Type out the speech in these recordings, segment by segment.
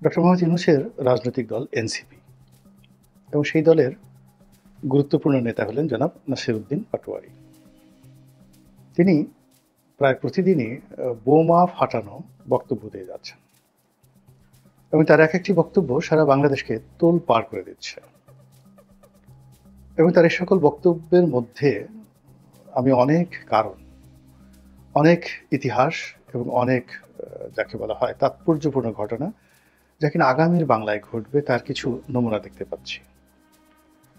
Doctor Mohammad ইউনূসের রাজনৈতিক দল NCP এবং সেই দলের গুরুত্বপূর্ণ নেতা হলেন জনাব নাসিরউদ্দিন পাটোয়ারি। তিনি প্রায় প্রতিদিনই বোমা ফাটানো বক্তব্য দিয়ে যাচ্ছেন এবং তার এক একটি বক্তব্য সারা বাংলাদেশকে তোলপাড় করে দিচ্ছে। এবং তার এই সকল বক্তব্যের মধ্যে আমি অনেক কারণ, অনেক ইতিহাস এবং অনেক যাকে বলা হয় তাৎপর্যপূর্ণ ঘটনা যা কিনা আগামীর বাংলায় ঘটবে তার কিছু নমুনা দেখতে পাচ্ছি।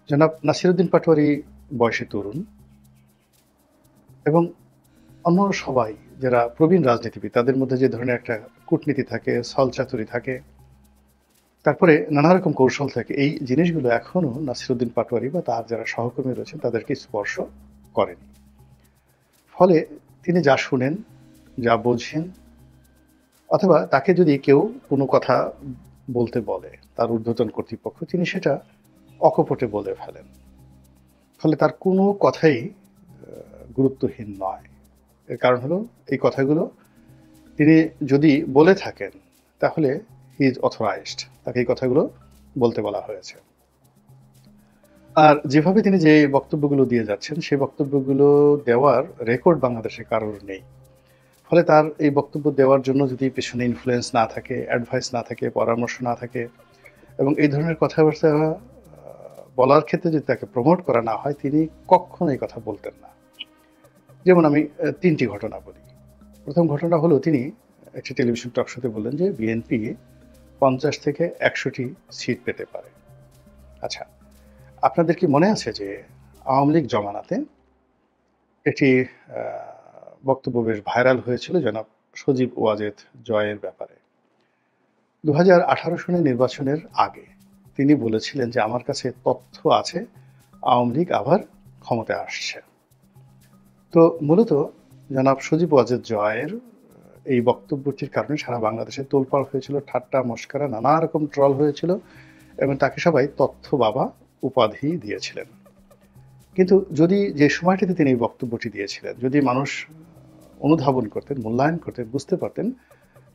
জনাব নাসিরউদ্দিন পাটোয়ারি বয়সে তরুণ এবং অন্য সবাই যারা প্রবীণ রাজনীতিবিদ তাদের মধ্যে যে ধরনের একটা কূটনীতি থাকে, ছলচাতুরি থাকে, তারপরে নানা রকম কৌশল থাকে, এই জিনিসগুলো এখনো নাসিরউদ্দিন পাটোয়ারি বা তার যারা সহকর্মী রয়েছেন তাদেরকে স্পর্শ করেনি। ফলে তিনি যা শুনেন, যা বোঝেন, অথবা তাকে যদি কেউ কোনো কথা বলতে বলে তার ঊর্ধ্বতন কর্তৃপক্ষ, তিনি সেটা অকপটে বলে ফেলেন। ফলে তার কোনো কথাই গুরুত্বহীন নয়। এর কারণ হলো এই কথাগুলো তিনি যদি বলে থাকেন তাহলে হি ইজ অথরাইজড, তাকে এই কথাগুলো বলতে বলা হয়েছে। আর যেভাবে তিনি যে বক্তব্যগুলো দিয়ে যাচ্ছেন সেই বক্তব্যগুলো দেওয়ার রেকর্ড বাংলাদেশে কারোর নেই। ফলে তার এই বক্তব্য দেওয়ার জন্য যদি পেছনে ইনফ্লুয়েন্স না থাকে, অ্যাডভাইস না থাকে, পরামর্শ না থাকে এবং এই ধরনের কথাবার্তা বলার ক্ষেত্রে যদি তাকে প্রমোট করা না হয়, তিনি কখনো এই কথা বলতেন না। যেমন আমি ৩টি ঘটনা বলি। প্রথম ঘটনা হলো তিনি একটি টেলিভিশন টক শোতে বললেন যে বিএনপি ৫০ থেকে ১০০টি সিট পেতে পারে। আচ্ছা, আপনাদের কি মনে আছে যে আওয়ামী লীগ জমানাতে একটি বক্তব্য বেশ ভাইরাল হয়েছিল জনাব সজীব ওয়াজেদ জয়ের ব্যাপারে। ২০১৮ সনের নির্বাচনের আগে তিনি বলেছিলেন যে আমার কাছে তথ্য আছে আওয়ামী লীগ আবার ক্ষমতায় আসছে। তো মূলত জনাব সজীব ওয়াজেদ জয়ের এই বক্তব্যটির কারণে সারা বাংলাদেশে তোলপাড় হয়েছিল, ঠাট্টা মশকরা নানা রকম ট্রল হয়েছিল এবং তাকে সবাই তথ্য বাবা উপাধি দিয়েছিলেন। কিন্তু যদি যে সময়টিতে তিনি এই বক্তব্যটি দিয়েছিলেন যদি মানুষ অনুধাবন করতেন, মূল্যায়ন করতেন, বুঝতে পারতেন,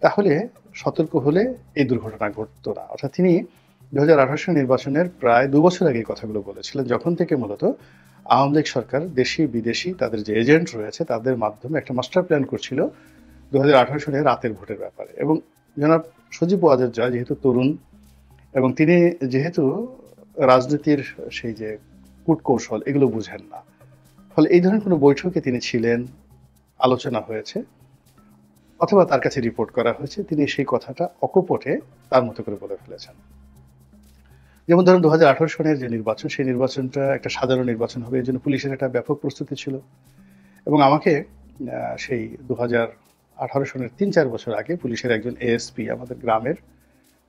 তাহলে সতর্ক হলে এই দুর্ঘটনা ঘটতো না। অর্থাৎ তিনি ২০১৮ সালের নির্বাচনের প্রায় ২ বছর আগে কথাগুলো বলেছিলেন, যখন থেকে মূলত আওয়ামী লীগ সরকার দেশি বিদেশি তাদের যে এজেন্ট রয়েছে তাদের মাধ্যমে একটা মাস্টার প্ল্যান করছিল ২০১৮ সালে রাতের ভোটের ব্যাপারে। এবং জনাব সজীব ওয়াজেদ জয় যেহেতু তরুণ এবং তিনি যেহেতু রাজনীতির সেই যে কূটকৌশল এগুলো বুঝেন না, ফলে এই ধরনের কোনো বৈঠকে তিনি ছিলেন, আলোচনা হয়েছে অথবা তার কাছে রিপোর্ট করা হয়েছে, তিনি সেই কথাটা অকপটে তার মতো করে বলে ফেলেছেন। যেমন ধরুন ২০১৮ সনের যে নির্বাচন, সেই নির্বাচনটা একটা সাধারণ নির্বাচন হবে, এই জন্য পুলিশের একটা ব্যাপক প্রস্তুতি ছিল এবং আমাকে সেই ২০১৮ সনের ৩-৪ বছর আগে পুলিশের একজন এএসপি আমাদের গ্রামের,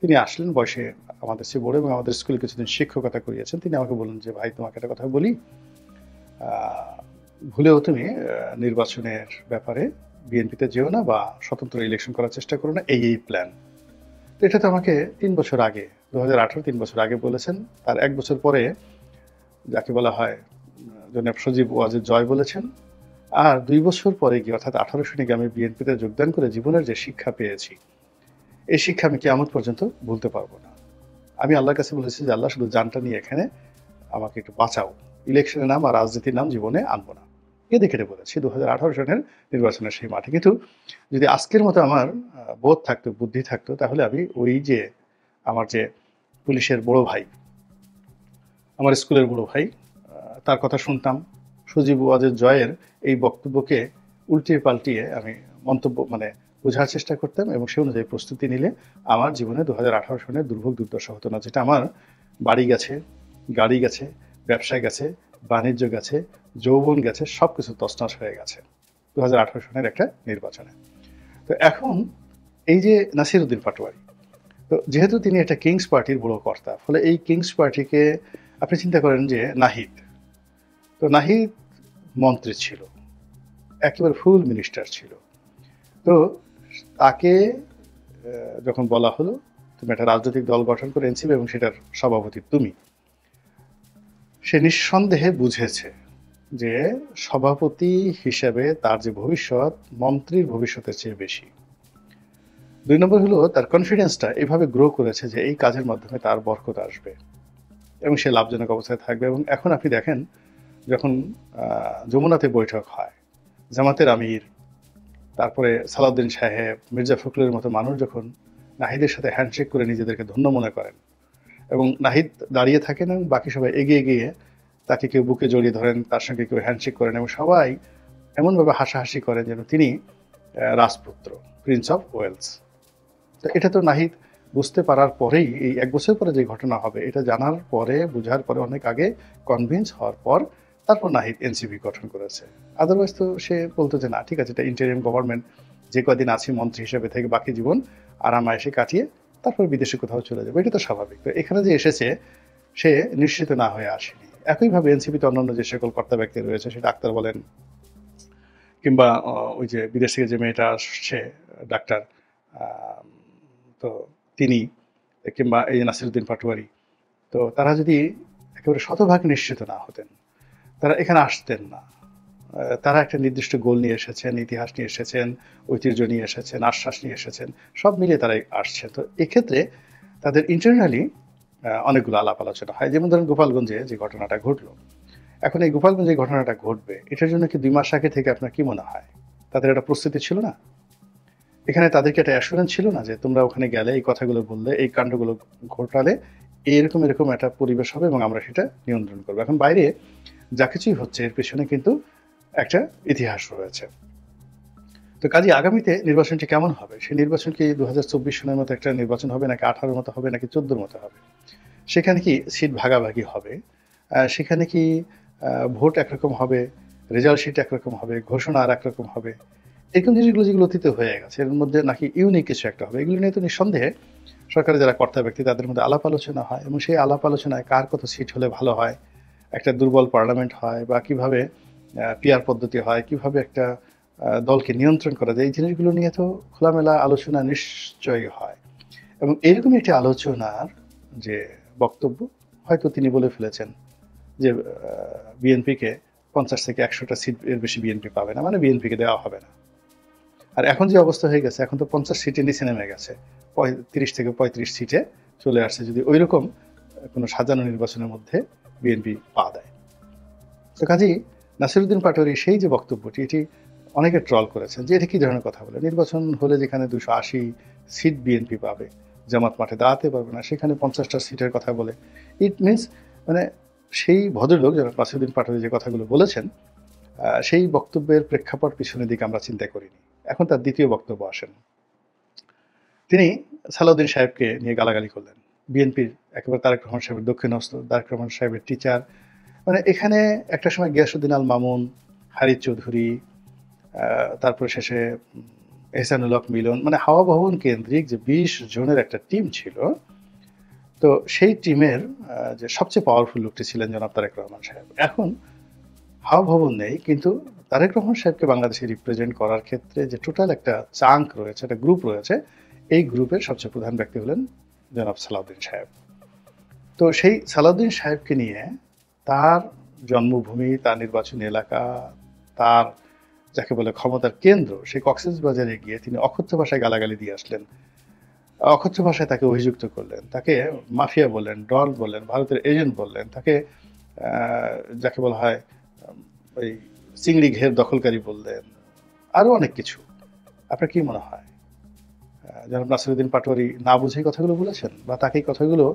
তিনি আসলেন, বয়সে আমাদের চেয়ে বড় এবং আমাদের স্কুলে কিছুদিন শিক্ষকতা করিয়েছেন। তিনি আমাকে বললেন যে ভাই তোমাকে একটা কথা বলি, ভুলেও তুমি নির্বাচনের ব্যাপারে বিএনপিতে যেও না বা স্বতন্ত্র ইলেকশন করার চেষ্টা করো না, এই প্ল্যান। তো এটা তো আমাকে ৩ বছর আগে ২০১৮ ৩ বছর আগে বলেছেন। তার ১ বছর পরে যাকে বলা হয় জনাব সজীব ওয়াজেদ জয় বলেছেন। আর ২ বছর পরে গিয়ে অর্থাৎ ১৮ সনে গিয়ে আমি বিএনপিতে যোগদান করে জীবনের যে শিক্ষা পেয়েছি, এই শিক্ষা আমি কিয়ামত পর্যন্ত ভুলতে পারবো না। আমি আল্লাহর কাছে বলেছি যে আল্লাহ শুধু জানটা নিয়ে এখানে আমাকে একটু বাঁচাও, ইলেকশনের নাম আর রাজনীতির নাম জীবনে আনবো না। কেঁদে কেটে বলেছি ২০১৮ সনের নির্বাচনের সেই মাঠে। কিন্তু যদি আজকের মতো আমার বোধ থাকতো, বুদ্ধি থাকতো, তাহলে আমি ওই যে আমার যে পুলিশের বড় ভাই, আমার স্কুলের বড় ভাই, তার কথা শুনতাম, সজীব ওয়াজেদ জয়ের এই বক্তব্যকে উল্টিয়ে পাল্টিয়ে আমি মন্তব্য বোঝার চেষ্টা করতাম এবং সে অনুযায়ী প্রস্তুতি নিলে আমার জীবনে ২০১৮ সনের দুর্ভোগ দুর্দশা হতো না, যেটা আমার বাড়ি গেছে, গাড়ি গেছে, ব্যবসা গেছে, বাণিজ্য গেছে, যৌবন গেছে, সব কিছু তছনছ হয়ে গেছে ২০১৮ সনের একটা নির্বাচনে। তো এখন এই যে নাসিরউদ্দিন পাটোয়ারি, তো যেহেতু তিনি একটা কিংস পার্টির বড় কর্তা, ফলে এই কিংস পার্টিকে আপনি চিন্তা করেন যে নাহিদ, তো নাহিদ মন্ত্রী ছিল, একেবারে ফুল মিনিস্টার ছিল। তো তাকে যখন বলা হলো তুমি একটা রাজনৈতিক দল গঠন করে এনসিপি এবং সেটার সভাপতি তুমি, সে নিঃসন্দেহে বুঝেছে যে সভাপতি হিসেবে তার যে ভবিষ্যৎ মন্ত্রীর ভবিষ্যতের চেয়ে বেশি। ২ নম্বর হলো তার কনফিডেন্সটা এভাবে গ্রো করেছে যে এই কাজের মাধ্যমে তার বরকত আসবে এবং সে লাভজনক অবস্থায় থাকবে। এবং এখন আপনি দেখেন যখন যমুনাতে বৈঠক হয়, জামাতের আমির, তারপরে সালাউদ্দিন সাহেব, মির্জা ফখরুলের মতো মানুষ যখন নাহিদের সাথে হ্যান্ডশেক করে নিজেদেরকে ধন্য মনে করেন এবং নাহিদ দাঁড়িয়ে থাকেন এবং বাকি সবাই এগিয়ে গিয়ে তাকে কেউ বুকে জড়িয়ে ধরেন, তার সঙ্গে কেউ হ্যান্ডশেক করেন এবং সবাই এমনভাবে হাসাহাসি করেন যেন তিনি রাজপুত্র, প্রিন্স অফ ওয়েলস। তো এটা তো নাহিদ বুঝতে পারার পরেই, এই ১ বছর পরে যে ঘটনা হবে এটা জানার পরে, বোঝার পরে, অনেক আগে কনভিন্স হওয়ার পর তারপর নাহিদ এনসিপি গঠন করেছে। আদারওয়াইজ তো সে বলতো যে না ঠিক আছে, এটা ইন্টারিম গভর্নমেন্ট, যে কদিন আছি মন্ত্রী হিসেবে থেকে বাকি জীবন আরামায়েশে কাটিয়ে তারপর বিদেশে কোথাও চলে যাবে, এটা তো স্বাভাবিক। তো এখানে যে এসেছে সে নিশ্চিত না হয়ে আসেনি। একইভাবে এনসিপিতে অন্যান্য যে সকল কর্তা ব্যক্তি রয়েছে, সেটা আক্তার বলেন কিংবা ওই যে বিদেশ থেকে যে মেয়েটা আসছে ডাক্তার, তো তিনি, কিংবা এই নাসিরুদ্দিন পাটোয়ারি, তো তারা যদি একেবারে শতভাগ নিশ্চিত না হতেন তারা এখানে আসতেন না। তারা একটা নির্দিষ্ট গোল নিয়ে এসেছেন, ইতিহাস নিয়ে এসেছেন, ঐতিহ্য নিয়ে এসেছেন, আশ্বাস নিয়ে এসেছেন, সব মিলিয়ে তারাই আসছেন। তো এক্ষেত্রে তাদের ইন্টারনালি অনেকগুলো আলাপ আলোচনা হয়। যেমন ধরেন গোপালগঞ্জে যে ঘটনাটা ঘটলো, এখন এই গোপালগঞ্জে যে ঘটনাটা ঘটবে এটার জন্য কি ২ মাস আগে থেকে আপনার কি মনে হয় তাদের একটা প্রস্তুতি ছিল না? এখানে তাদেরকে একটা অ্যাসুরেন্স ছিল না যে তোমরা ওখানে গেলে, এই কথাগুলো বললে, এই কাণ্ডগুলো ঘটালে এরকম এরকম একটা পরিবেশ হবে এবং আমরা সেটা নিয়ন্ত্রণ করবো। এখন বাইরে যা কিছুই হচ্ছে এর পেছনে কিন্তু একটা ইতিহাস রয়েছে। তো কাজে আগামীতে নির্বাচনটি কেমন হবে? সেই নির্বাচন কি ২০২৪ সনের মতো একটা নির্বাচন হবে, নাকি ১৮ মতো হবে, নাকি ১৪ মতো হবে? সেখানে কি সিট ভাগাভাগি হবে? সেখানে কি ভোট একরকম হবে, রেজাল্ট শিট একরকম হবে, ঘোষণা আর একরকম হবে? এরকম জিনিসগুলো যেগুলো অতীতে হয়ে গেছে এর মধ্যে নাকি ইউনিক কিছু একটা হবে, এগুলো নিয়ে তো নিঃসন্দেহে সরকারের যারা কর্তা ব্যক্তি তাদের মধ্যে আলাপ আলোচনা হয় এবং সেই আলাপ আলোচনায় কার কত সিট হলে ভালো হয়, একটা দুর্বল পার্লামেন্ট হয়, বা কিভাবে পিয়ার পদ্ধতি হয়, কিভাবে একটা দলকে নিয়ন্ত্রণ করা যায়, এই জিনিসগুলো নিয়ে তো খোলামেলা আলোচনা নিশ্চয়ই হয়। এবং এরকম একটি আলোচনার যে বক্তব্য, হয়তো তিনি বলে ফেলেছেন যে বিএনপিকে ৫০ থেকে ১০০টা সিট এর বেশি বিএনপি পাবে না, মানে বিএনপিকে দেওয়া হবে না। আর এখন যে অবস্থা হয়ে গেছে, এখন তো ৫০ সিটে নিচে নেমে গেছে, ৩০ থেকে ৩৫ সিটে চলে আসছে, যদি ওই রকম কোনো সাজানো নির্বাচনের মধ্যে বিএনপি পা দেয়। তো কাজেই নাসিরুদ্দিন পাটোয়ারি সেই যে বক্তব্যটি, এটি অনেকে ট্রল করেছেন যে এটা কি ধরনের কথা বলে, নির্বাচন হলে যেখানে ২৮০ সিট বিএনপি পাবে, জামাত মাঠে দাঁড়াতে পারবে না, সেখানে ৫০টা সিটের কথা বলে। ইট মিনস মানে সেই ভদ্রলোক যারা নাসিরুদ্দিন পাটোয়ারি যে কথাগুলো বলেছেন, সেই বক্তব্যের প্রেক্ষাপট পিছনের দিকে আমরা চিন্তা করিনি। এখন তার দ্বিতীয় বক্তব্য আসেন, তিনি সালাউদ্দিন সাহেবকে নিয়ে গালাগালি করলেন। বিএনপির একেবারে তারেক রহমান সাহেবের দক্ষিণহস্ত, তারেক রহমান সাহেবের টিচার, মানে এখানে একটা সময় গিয়াসউদ্দিন আল মামুন, হারিস চৌধুরী, তারপরে শেষে এহসানুল হক মিলন, মানে হাওয়া ভবন কেন্দ্রিক যে ২০ জনের একটা টিম ছিল, তো সেই টিমের যে সবচেয়ে পাওয়ারফুল লোকটি ছিলেন জনাব তারেক রহমান সাহেব। এখন হাওয়া ভবন নেই, কিন্তু তারেক রহমান সাহেবকে বাংলাদেশে রিপ্রেজেন্ট করার ক্ষেত্রে যে টোটাল একটা চাঙ্ক রয়েছে, একটা গ্রুপ রয়েছে, এই গ্রুপের সবচেয়ে প্রধান ব্যক্তি হলেন জনাব সালাউদ্দিন সাহেব। তো সেই সালাউদ্দিন সাহেবকে নিয়ে তার জন্মভূমি, তার নির্বাচনী এলাকা, তার যাকে বলে ক্ষমতার কেন্দ্র, সেই কক্সবাজারে গিয়ে তিনি অকথ্য ভাষায় গালাগালি দিয়ে আসলেন, অকথ্য ভাষায় তাকে অভিযুক্ত করলেন, তাকে মাফিয়া বললেন, ডন বললেন, ভারতের এজেন্ট বললেন, তাকে যাকে বলা হয় ওই চিংড়ি ঘের দখলকারী বললেন, আরো অনেক কিছু। আপনার কি মনে হয় জনাব নাসিরুদ্দিন পাটোয়ারি না বুঝেই কথাগুলো বলেছেন, বা তাকে কথাগুলো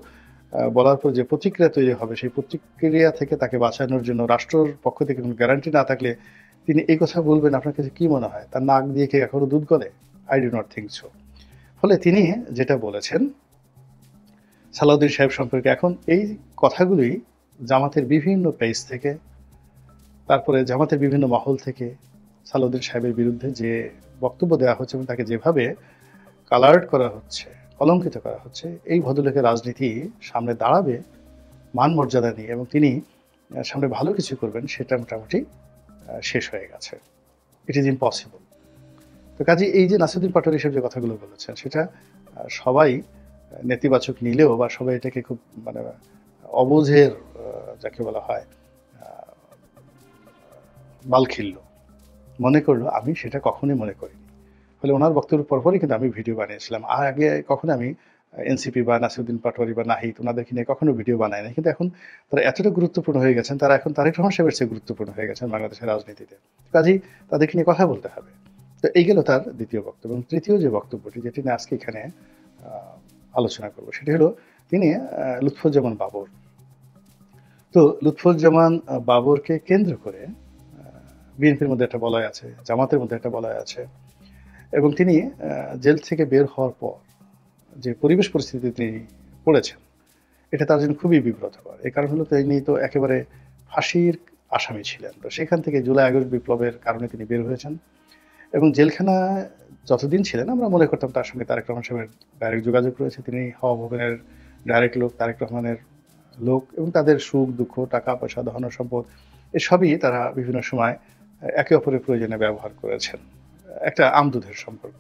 বলার পর যে প্রতিক্রিয়া তৈরি হবে, সেই প্রতিক্রিয়া থেকে তাকে বাঁচানোর জন্য রাষ্ট্রের পক্ষ থেকে কোনো গ্যারান্টি না থাকলে তিনি এই কথা বলবেন, আপনার কাছে কি মনে হয়? তার নাক দিয়ে কি এখনো দুধ গলে? I do not think so. ফলে তিনি যেটা বলেছেন সালাউদ্দিন সাহেব সম্পর্কে, এখন এই কথাগুলোই জামাতের বিভিন্ন পেজ থেকে, তারপরে জামাতের বিভিন্ন মহল থেকে সালাউদ্দিন সাহেবের বিরুদ্ধে যে বক্তব্য দেওয়া হচ্ছে এবং তাকে যেভাবে কালার্ড করা হচ্ছে, কলঙ্কিত করা হচ্ছে, এই ভদ্রলোকের রাজনীতি সামনে দাঁড়াবে মান মর্যাদা নিয়ে এবং তিনি সামনে ভালো কিছু করবেন সেটা মোটামুটি শেষ হয়ে গেছে। It is impossible. তো কাজে এই যে নাসিরুদ্দিন পাটোয়ারি সাহেব যে কথাগুলো বলেছেন, সেটা সবাই নেতিবাচক নিলেও, বা সবাই এটাকে খুব মানে অবুঝের যাকে বলা হয় বাল খিল্ল মনে করলো, আমি সেটা কখনোই মনে করিনি। ফলে ওনার বক্তব্যের পরপরই কিন্তু আমি ভিডিও বানিয়েছিলাম। আর আগে কখনো আমি এনসিপি বা নাসিরুদ্দিন পাটোয়ারি বা নাহিদ ওনাদেরকে নিয়ে কখনো ভিডিও বানাই নাই। কিন্তু এখন তারা এতটা গুরুত্বপূর্ণ হয়ে গেছেন, তারা এখন তারেক রহমান সাহেবের চেয়ে গুরুত্বপূর্ণ হয়ে গেছেন বাংলাদেশের রাজনীতিতে। কাজেই তাদেরকে নিয়ে কথা বলতে হবে। তো এই গেল তার দ্বিতীয় বক্তব্য। এবং তৃতীয় যে বক্তব্যটি, যেটি নিয়ে আজকে এখানে আলোচনা করব, সেটি হলো তিনি লুৎফুজ্জামান বাবর। তো লুৎফুজ্জামান বাবরকে কেন্দ্র করে বিএনপির মধ্যে একটা বলয় আছে, জামাতের মধ্যে একটা বলয় আছে, এবং তিনি জেল থেকে বের হওয়ার পর যে পরিবেশ পরিস্থিতি তিনি পড়েছেন, এটা তার জন্য খুবই বিব্রতকর। এই কারণ হলো তিনি তো একেবারে ফাঁসির আসামি ছিলেন। তো সেখান থেকে জুলাই আগস্ট বিপ্লবের কারণে তিনি বের হয়েছেন, এবং জেলখানায় যতদিন ছিলেন আমরা মনে করতাম তার সঙ্গে তারেক রহমান সাহেবের ডাইরেক্ট যোগাযোগ রয়েছে। তিনি হাওয়া ভবনের ডাইরেক্ট লোক, তারেক রহমানের লোক, এবং তাদের সুখ দুঃখ, টাকা পয়সা, ধন সম্পদ এসবই তারা বিভিন্ন সময় একে অপরের প্রয়োজনে ব্যবহার করেছেন। একটা আমদুধের সম্পর্ক।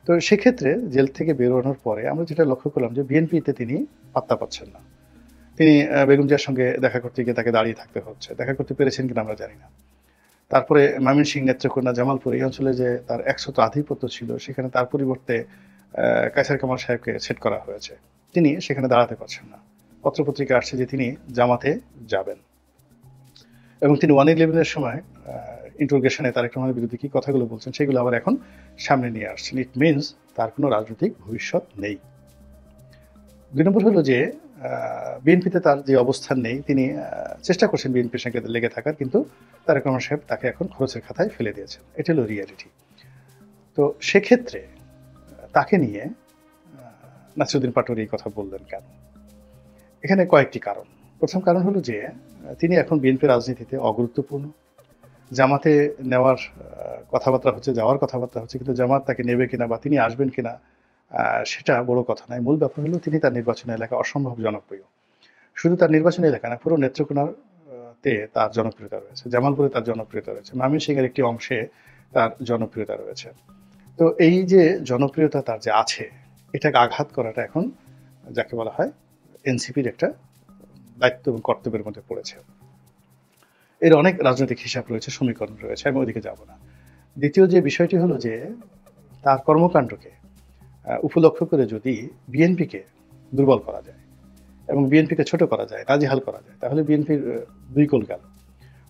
তো সেক্ষেত্রে জেল থেকে বেরোনোর পরে আমরা যেটা লক্ষ্য করলাম যে বিএনপিতে তিনি পাত্তা পাচ্ছেন না। তিনি বেগম জিয়ার সঙ্গে দেখা করতে গিয়ে তাকে দাঁড়িয়ে থাকতে হচ্ছে। দেখা করতে পেরেছেন কিনা আমরা জানি না। তারপরে ময়মনসিংহ, নেত্রকোনা, জামালপুর এই অঞ্চলে যে তার একশত আধিপত্য ছিল, সেখানে তার পরিবর্তে কায়সার কামাল সাহেবকে সেট করা হয়েছে। তিনি সেখানে দাঁড়াতে পারছেন না। পত্রপত্রিকা আসছে যে তিনি জামাতে যাবেন, এবং তিনি 111-এর সময় ইন্টারোগেশনে তারেক রহমানের বিরুদ্ধে কি কথাগুলো বলছেন সেগুলো আবার এখন সামনে নিয়ে আসছেন। ইট মিনস তার কোনো রাজনৈতিক ভবিষ্যৎ নেই। 2 নম্বর হলো যে বিএনপিতে তার যে অবস্থান নেই, তিনি চেষ্টা করছেন বিএনপির সঙ্গে লেগে থাকার, কিন্তু তারেক রহমান সাহেব তাকে এখন খরচের খাতায় ফেলে দিয়েছেন। এটা হলো রিয়ালিটি। তো সেক্ষেত্রে তাকে নিয়ে নাসিরুদ্দিন পাটোয়ারি এই কথা বললেন কেন? এখানে কয়েকটি কারণ। প্রথম কারণ হলো যে তিনি এখন বিএনপি রাজনীতিতে অগুরুত্বপূর্ণ। জামাতে নেওয়ার কথাবার্তা হচ্ছে, যাওয়ার কথাবার্তা হচ্ছে, কিন্তু জামাত তাকে নেবে কিনা বা তিনি আসবেন কিনা সেটা বড় কথা নয়। মূল ব্যাপার হলো তিনি তার নির্বাচনী এলাকা অসম্ভব জনপ্রিয়। শুধু তার নির্বাচনী এলাকা না, পুরো নেত্রকোনার তে তার জনপ্রিয়তা রয়েছে, জামালপুরে তার জনপ্রিয়তা রয়েছে, ময়মনসিংহের একটি অংশে তার জনপ্রিয়তা রয়েছে। তো এই যে জনপ্রিয়তা তার যে আছে, এটাকে আঘাত করাটা এখন যাকে বলা হয় এনসিপির একটা দায়িত্ব এবং কর্তব্যের মধ্যে পড়েছে। এর অনেক রাজনৈতিক হিসাব রয়েছে, সমীকরণ রয়েছে, আমি ওদিকে যাব না। দ্বিতীয় যে বিষয়টি হলো যে তার কর্মকাণ্ডকে উপলক্ষ করে যদি বিএনপিকে দুর্বল করা যায় এবং বিএনপিকে ছোট করা যায়, নাজেহাল করা যায়, তাহলে বিএনপির দুই কোল গেল।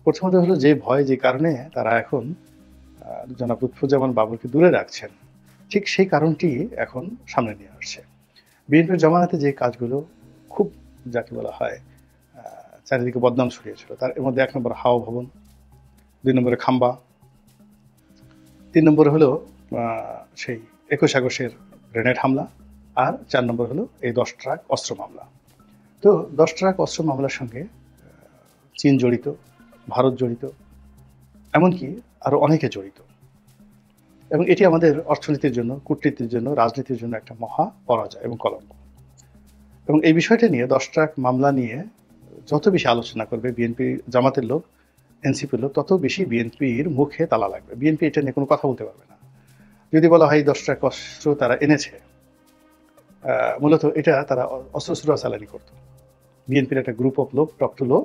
প্রথমত হলো যে ভয়, যে কারণে তারা এখন জনাব লুৎফুজ্জামান বাবরকে দূরে রাখছেন, ঠিক সেই কারণটি এখন সামনে নিয়ে আসছে। বিএনপির জমানাতে যে কাজগুলো খুব যাকে বলা হয় চারিদিকে বদনাম ছড়িয়েছিল, তার এর মধ্যে 1 নম্বর হাওয়া ভবন, 2 নম্বরে খাম্বা, 3 নম্বরে হলো সেই 21 আগস্টের গ্রেনেড হামলা, আর 4 নম্বর হলো এই 10 ট্রাক অস্ত্র মামলা। তো 10 ট্রাক অস্ত্র মামলার সঙ্গে চীন জড়িত, ভারত জড়িত, এমনকি আরো অনেকে জড়িত, এবং এটি আমাদের অর্থনীতির জন্য, কূটনীতির জন্য, রাজনীতির জন্য একটা মহা পরাজয় এবং কলঙ্ক। এবং এই বিষয়টা নিয়ে 10 ট্রাক মামলা নিয়ে যত বেশি আলোচনা করবে বিএনপি, জামাতের লোক, এনসিপির লোক, তত বেশি বিএনপির মুখে তালা লাগবে। বিএনপি এটা নিয়ে কোনো কথা বলতে পারবে না। যদি বলা হয় 10 ট্রাক অস্ত্র তারা এনেছে, মূলত এটা তারা অস্ত্র চালানি করতো। বিএনপির একটা গ্রুপ অফ লোক, টপ টু লোক,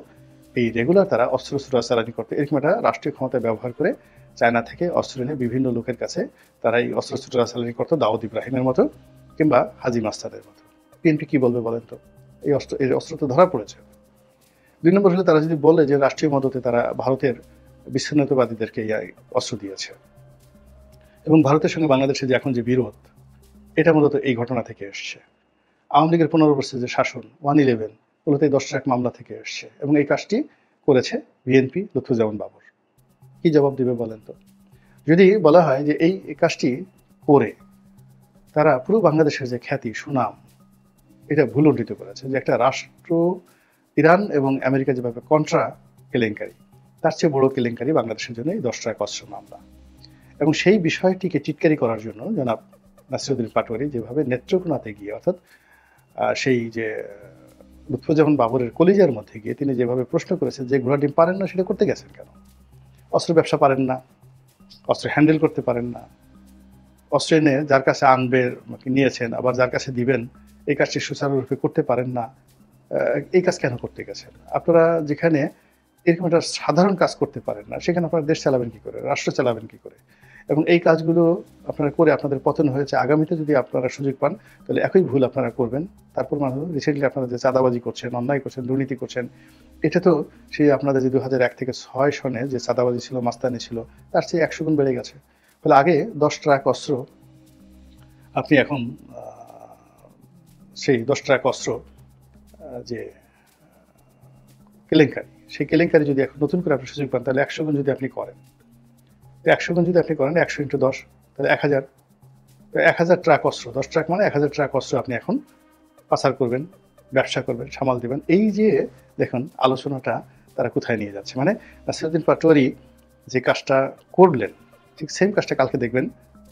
এই রেগুলার তারা অস্ত্র চালানি করতো। এরকম একটা রাষ্ট্রীয় ক্ষমতা ব্যবহার করে চায়না থেকে অস্ত্র এনে বিভিন্ন লোকের কাছে তারা এই অস্ত্র চালানি করতো, দাউদ ইব্রাহিমের মতো কিংবা হাজি মাস্তাদের মতো। বিএনপি কি বলবে বলেন তো? এই অস্ত্র তো ধরা পড়েছে। 2 নম্বর হলে তারা যদি বলে যে রাষ্ট্রীয় মদতে তারা ভারতের বিচ্ছিন্নতাবাদীদেরকে এই অস্ত্র দিয়েছে, এবং ভারতের সঙ্গে বাংলাদেশের যে এখন যে বিরোধ, এটা মূলত এই ঘটনা থেকে এসছে। আওয়ামী লীগের 15 বছরের যে শাসন, 111, মূলত এই 10 ট্রাক মামলা থেকে এসছে, এবং এই কাজটি করেছে বিএনপি, লুৎফুজ্জামান বাবর। কি জবাব দিবে বলেন তো? যদি বলা হয় যে এই কাজটি করে তারা পুরো বাংলাদেশের যে খ্যাতি, সুনাম, এটা ভুলুণ্ঠিত করেছে, যে একটা রাষ্ট্র, ইরান এবং আমেরিকা যেভাবে কন্ট্রা কেলেঙ্কারি, তার চেয়ে বড় কেলেঙ্কারি বাংলাদেশের জন্য এই 10 ট্রাক অস্ত্র মামলা। এবং সেই বিষয়টিকে টিটকারি করার জন্য জনাব নাসিরুদ্দিন পাটোয়ারি যেভাবে নেত্রকোনাতে গিয়ে, অর্থাৎ সেই যে লুৎফুজ্জামান বাবরের কলিজার মধ্যে গিয়ে তিনি যেভাবে প্রশ্ন করেছেন যে ঘোড়া ডিম পারেন না, সেটা করতে গেছেন কেন? অস্ত্র ব্যবসা পারেন না, অস্ত্র হ্যান্ডেল করতে পারেন না, অস্ত্র এনে যার কাছে আনবে নিয়েছেন, আবার যার কাছে দিবেন এই কাজটি সুচারুরূপে করতে পারেন না, এই কাজ কেন করতে গেছেন? আপনারা যেখানে এরকম একটা সাধারণ কাজ করতে পারেন না, সেখানে আপনারা দেশ চালাবেন কি করে, রাষ্ট্র চালাবেন কি করে? এবং এই কাজগুলো আপনারা করে আপনাদের পতন হয়েছে। আগামীতে যদি আপনারা সুযোগ পান তাহলে একই ভুল আপনারা করবেন। তারপর রিসেন্টলি আপনারা যে চাঁদাবাজি করছেন, অন্যায় করছেন, দুর্নীতি করছেন, এটা তো সেই আপনাদের যে 2001 থেকে 6 সনে যে চাঁদাবাজি ছিল, মাস্তানি ছিল, তার চেয়ে 100 গুণ বেড়ে গেছে। ফলে আগে 10 ট্রাক অস্ত্র আপনি এখন সেই 10 ট্রাক অস্ত্র যে কেলেঙ্কারি, সেই কেলেঙ্কারি যদি এখন নতুন করে আপনি সুযোগ পান তাহলে 100 গুণ যদি আপনি করেন, 100 গুণ যদি আপনি করেন 100 × 10 তাহলে 1000, 1000 ট্রাক অস্ত্র, 10 ট্রাক মানে 1000 ট্রাক অস্ত্র আপনি এখন পাচার করবেন, ব্যবসা করবেন, সামাল দিবেন। এই যে দেখুন আলোচনাটা তারা কোথায় নিয়ে যাচ্ছে, মানে নাসিরুদ্দিন পাটোয়ারি যে কাজটা করলেন ঠিক সেম কাজটা কালকে দেখবেন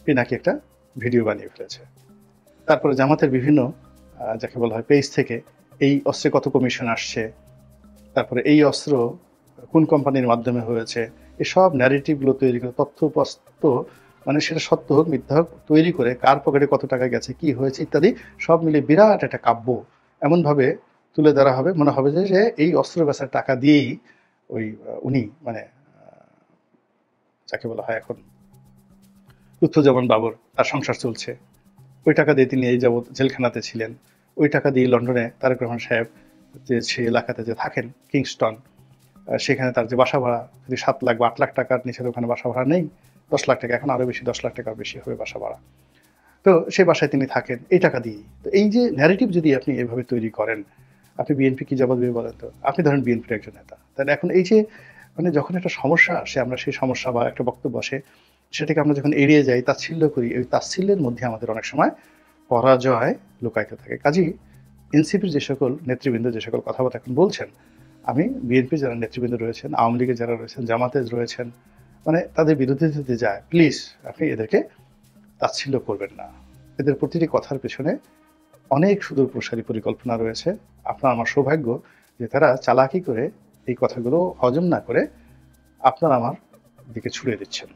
পিনাকি একটা ভিডিও বানিয়ে ফেলেছে। তারপরে জামাতের বিভিন্ন যাকে বলা হয় পেজ থেকে এই অস্ত্রে কত কমিশন আসছে, তারপরে এই অস্ত্র কোন কোম্পানির মাধ্যমে হয়েছে, এসব ন্যারেটিভগুলো তৈরি করে তথ্য মানে সেটা সত্য হোক মিথ্যা হোক তৈরি করে কার পকেটে কত টাকা গেছে, কি হয়েছে ইত্যাদি সব মিলে বিরাট একটা কাব্য এমনভাবে তুলে ধরা হবে, মনে হবে যে এই অস্ত্র বেচার টাকা দিয়েই ওই উনি মানে যাকে বলা হয় এখন লুৎফুজ্জামান বাবর তার সংসার চলছে, ওই টাকা দিয়ে তিনি এই যাবৎ জেলখানাতে ছিলেন, ওই টাকা দিয়ে লন্ডনে তারেক রহমান সাহেব যে সে এলাকাতে যে থাকেন কিংস্টন, সেখানে তার যে বাসা ভাড়া যদি 7 লাখ বা 8 লাখ টাকার নিচে ওখানে বাসা ভাড়া নেই, 10 লাখ টাকা, এখন আরও বেশি 10 লাখ টাকার বেশি হবে বাসা ভাড়া, তো সেই বাসায় তিনি থাকেন এই টাকা দিয়েই। তো এই যে ন্যারেটিভ যদি আপনি এভাবে তৈরি করেন, আপনি বিএনপি কি জবাব দেবে বলেন তো? আপনি ধরেন বিএনপির একজন নেতা, তাহলে এখন এই যে মানে যখন একটা সমস্যা আসে আমরা সেই সমস্যা বা একটা বক্তব্য আসে সেটাকে আমরা যখন এড়িয়ে যাই, তাচ্ছিল্য করি, ওই তাচ্ছিল্যের মধ্যে আমাদের অনেক সময় পরাজয় লুকায়িত থাকে। কাজেই এনসিপির যে সকল নেতৃবৃন্দ যে সকল কথাবার্তা এখন বলছেন, আমি বিএনপির যারা নেতৃবৃন্দ রয়েছেন, আওয়ামী লীগের যারা রয়েছেন, জামাতে রয়েছেন, মানে তাদের বিরুদ্ধে যদি যায় প্লিজ আপনি এদেরকে তাচ্ছিল্য করবেন না। এদের প্রতিটি কথার পেছনে অনেক সুদূর প্রসারী পরিকল্পনা রয়েছে। আপনার আমার সৌভাগ্য যে তারা চালাকি করে এই কথাগুলো হজম না করে আপনার আমার দিকে ছুড়ে দিচ্ছেন।